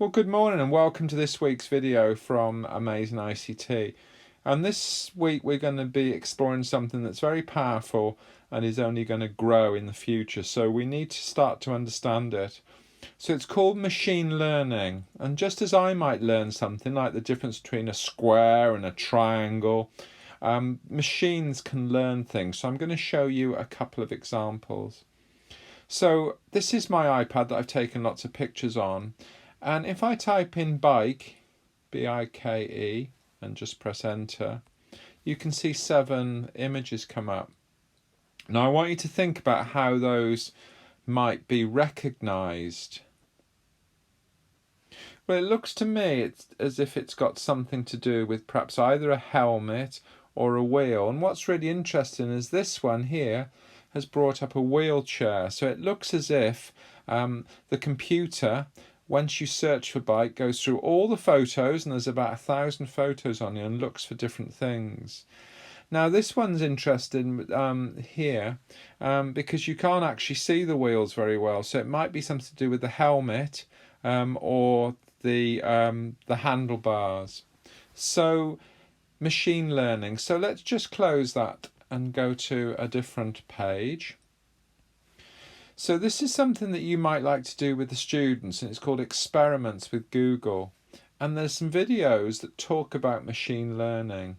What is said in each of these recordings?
Well, good morning and welcome to this week's video from Amazing ICT. And this week we're going to be exploring something that's very powerful and is only going to grow in the future. So we need to start to understand it. So it's called machine learning. And just as I might learn something like the difference between a square and a triangle, machines can learn things. So I'm going to show you a couple of examples. So this is my iPad that I've taken lots of pictures on. And if I type in bike, B-I-K-E, and just press enter, you can see 7 images come up. Now I want you to think about how those might be recognized. Well, it looks to me it's as if it's got something to do with perhaps either a helmet or a wheel. And what's really interesting is this one here has brought up a wheelchair. So it looks as if the computer, once you search for bike, goes through all the photos, and there's about 1,000 photos on here, and looks for different things. Now this one's interesting here because you can't actually see the wheels very well, so it might be something to do with the helmet or the handlebars. So machine learning. So let's just close that and go to a different page. So this is something that you might like to do with the students, and it's called Experiments with Google. And there's some videos that talk about machine learning.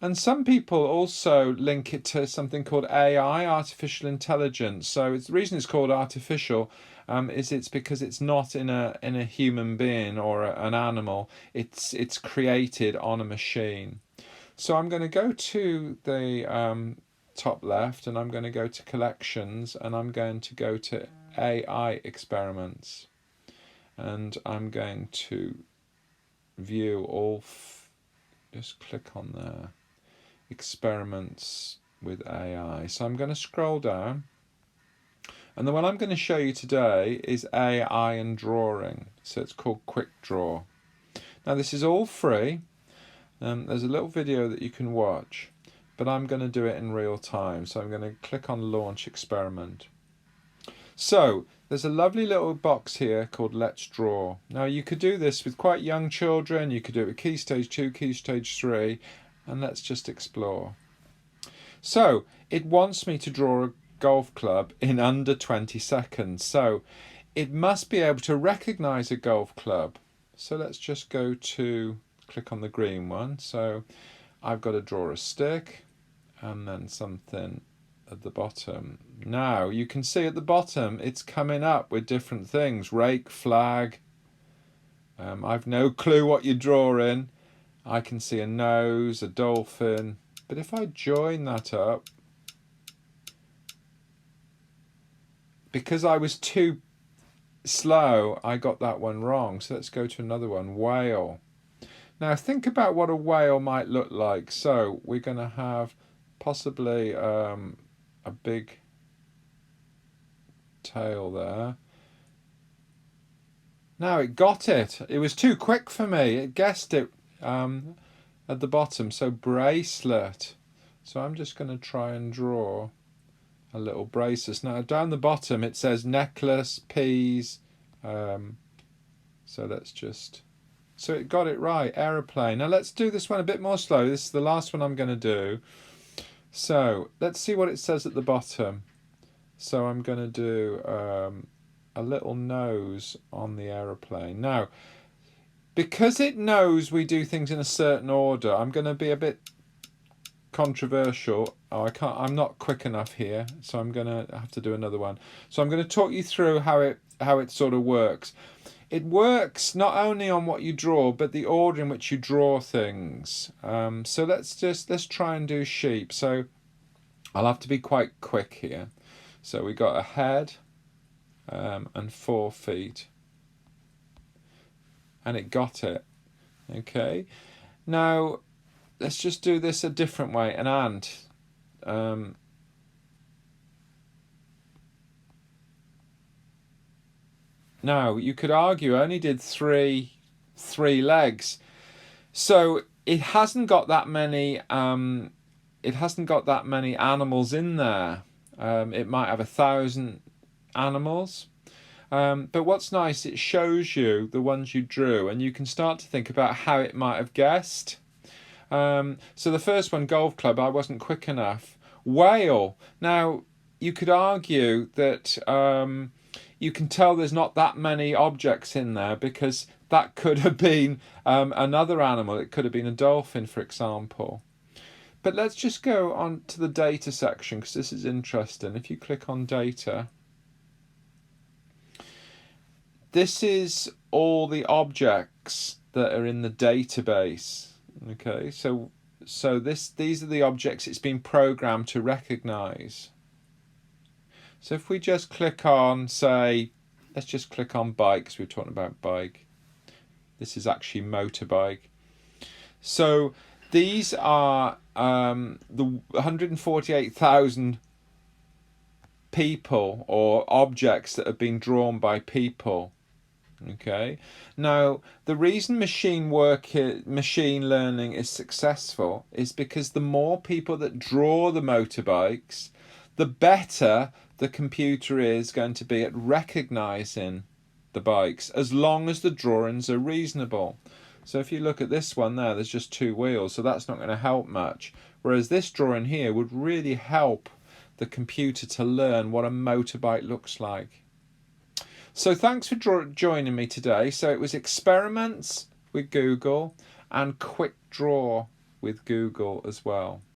And some people also link it to something called AI, artificial intelligence. So the reason it's called artificial is it's because it's not in a human being or an animal. It's created on a machine. So I'm going to go to the top left, and I'm going to go to collections, and I'm going to go to AI experiments, and I'm going to view all, just click on there, experiments with AI. So I'm going to scroll down, and the one I'm going to show you today is AI and drawing. So it's called Quick Draw. Now this is all free. There's a little video that you can watch, but I'm going to do it in real time. So I'm going to click on Launch Experiment. So there's a lovely little box here called Let's Draw. Now you could do this with quite young children. You could do it with Key Stage 2, Key Stage 3, and let's just explore. So it wants me to draw a golf club in under 20 seconds. So it must be able to recognize a golf club. So let's just go to, click on the green one. So I've got to draw a stick and then something at the bottom. Now you can see at the bottom it's coming up with different things. Rake, flag. I've no clue what you're drawing. I can see a nose, a dolphin. But if I join that up, because I was too slow, I got that one wrong. So let's go to another one. Whale. Now think about what a whale might look like. So we're going to have possibly a big tail there. Now it got it. It was too quick for me. It guessed it at the bottom. So bracelet. So I'm just going to try and draw a little bracelet. Now down the bottom it says necklace, peas. So let's just... So it got it right, aeroplane. Now let's do this one a bit more slow. This is the last one I'm going to do. So let's see what it says at the bottom. So I'm going to do a little nose on the aeroplane. Now, because it knows we do things in a certain order, I'm going to be a bit controversial. Oh, I'm not quick enough here, so I'm going to have to do another one. So I'm going to talk you through how it sort of works. It works not only on what you draw, but the order in which you draw things. So let's try and do sheep. So I'll have to be quite quick here. So we got a head and 4 feet, and it got it. Okay. Now let's just do this a different way. An ant. Now you could argue I only did three legs, so it hasn't got that many. It hasn't got that many animals in there. It might have 1,000 animals, But what's nice, it shows you the ones you drew, and you can start to think about how it might have guessed. So the first one, golf club, I wasn't quick enough. Whale. Now, you could argue that you can tell there's not that many objects in there because that could have been another animal. It could have been a dolphin, for example. But let's just go on to the data section because this is interesting. If you click on data, this is all the objects that are in the database. Okay, so these are the objects it's been programmed to recognize. So if we just click on, say, let's just click on bike because we're talking about bike. This is actually motorbike. So these are the 148,000 people or objects that have been drawn by people. Okay. Now, the reason machine learning is successful is because the more people that draw the motorbikes, the better the computer is going to be at recognizing the bikes, as long as the drawings are reasonable. So if you look at this one there, there's just 2 wheels, so that's not going to help much. Whereas this drawing here would really help the computer to learn what a motorbike looks like. So thanks for joining me today. So it was experiments with Google and quick draw with Google as well.